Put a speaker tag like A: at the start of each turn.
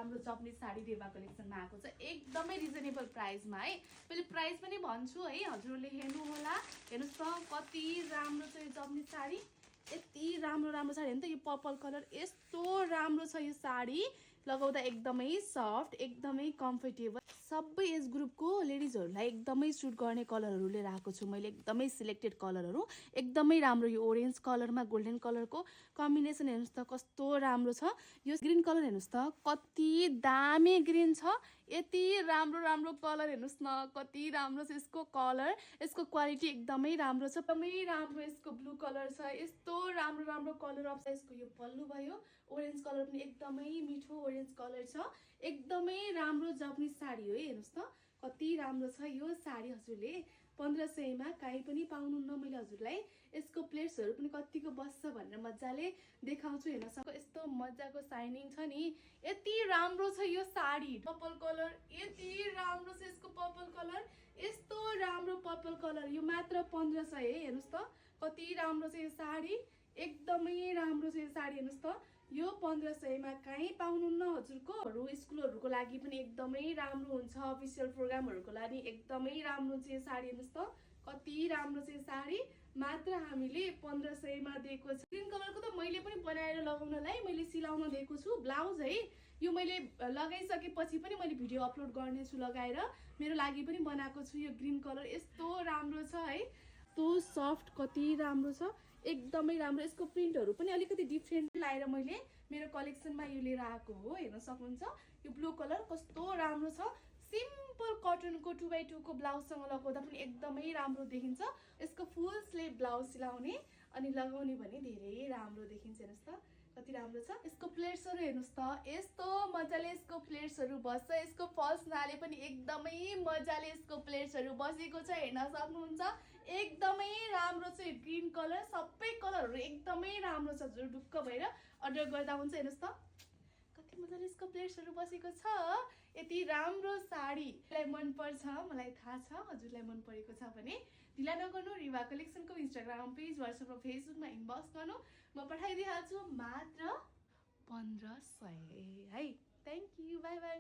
A: राम्रो जापानिज साडी रेवा कलेक्सनमा आएको छ एकदमै रिजनेबल प्राइसमा है। मैले प्राइस पनि भन्छु है, हजुरहरूले हेर्नु होला। हेर्नुहोस् त कति राम्रो छ यो जापानिज साडी, यति राम्रो साडी हेर्नु त। यो पर्पल कलर यस्तो राम्रो छ, यो साडी लगाउँदा एकदमै सफ्ट, एकदमै कम्फर्टेबल, सबै एज ग्रुपको लेडिजहरूलाई एकदमै सुट गर्ने कलरहरू लिएर आएको छु मैले, एकदमै सिलेक्टेड कलरहरू, एकदमै राम्रो। यो ओरेन्ज कलरमा गोल्डन कलरको कम्बिनेसन हेर्नुहोस् त कस्तो राम्रो छ। यो ग्रिन कलर हेर्नुहोस् त कति दामी ग्रिन छ, यति राम्रो कलर हेर्नुहोस् न कति राम्रो छ यसको कलर, यसको क्वालिटी एकदमै राम्रो छ, एकदमै राम्रो। यसको ब्लू कलर छ, यस्तो राम्रो कलर अफ यसको यो पल्लु भयो, ओरेन्ज कलर पनि एकदमै मिठो ओरेन्ज कलर छ, एकदमै राम्रो जापानिज साडी हो। हेर्नुहोस् त कति राम्रो छ यो साडी। हजुरले 1500 मा काहीँ पनि पाउनुहुन्न। मैले हजुरलाई यसको प्लेट्सहरू पनि कतिको बस्छ भनेर मजाले देखाउँछु। हेर्न सक्छ यस्तो मजाको साइनिङ छ नि, यति राम्रो छ यो साडी। पर्पल कलर यति राम्रो छ, यसको पर्पल कलर यस्तो राम्रो पर्पल कलर, यो मात्र 1500 है। हेर्नुहोस् त कति राम्रो छ यो साडी, एकदमै राम्रो छ यो साडी। हेर्नुहोस् त यो 1500 मा कहीँ पाउनुहुन्न हजुरको। स्कुलहरूको लागि पनि एकदमै राम्रो हुन्छ, अफिसियल प्रोग्रामहरूको लागि एकदमै राम्रो छ यो साडी। हेर्नुहोस् त कति राम्रो छ यो साडी, मात्र हामीले 1500 मा दिएको छ। ग्रिन कलरको त मैले पनि बनाएर लगाउनलाई मैले सिलाउन दिएको छु ब्लाउज है। यो मैले लगाइसकेपछि पनि मैले भिडियो अपलोड गर्नेछु लगाएर, मेरो लागि पनि बनाएको छु। यो ग्रिन कलर यस्तो राम्रो छ है, यस्तो सफ्ट, कति राम्रो छ, एकदमै राम्रो। यसको प्रिन्टहरू पनि अलिकति डिफ्रेन्ट लाएर मैले मेरो कलेक्सनमा यो लिएर आएको हो। हेर्न सक्नुहुन्छ यो ब्लू कलर कस्तो राम्रो छ, सिम्पल कटनको 2x2 को ब्लाउजसँग लगाउँदा पनि एकदमै राम्रो देखिन्छ। यसको फुल स्लिभ ब्लाउज सिलाउने अनि लगाउने भने धेरै राम्रो देखिन्छ। हेर्नुहोस् त कति राम्रो छ। यसको प्लेट्सहरू हेर्नुहोस् त यस्तो मजाले यसको प्लेट्सहरू बस्छ, यसको फल्स नाले पनि एकदमै मजाले यसको प्लेट्सहरू बसेको छ। हेर्न सक्नुहुन्छ एकदमै राम्रो छ। ग्रिन कलर सबै कलरहरू एकदमै राम्रो छ, हजुर ढुक्क भएर अर्डर गर्दा हुन्छ। हेर्नुहोस् त कति मजाले यसको प्लेट्सहरू बसेको छ, यति राम्रो साडीलाई मनपर्छ मलाई थाहा छ। हजुरलाई मन परेको छ भने ढिला नगर्नु, रिवा कलेक्सनको इन्स्टाग्राम पेज, व्हाट्सएप र फेसबुकमा इनबक्स गर्नु, म पठाइदिइहाल्छु मात्र 1500 है। Thank you, by by.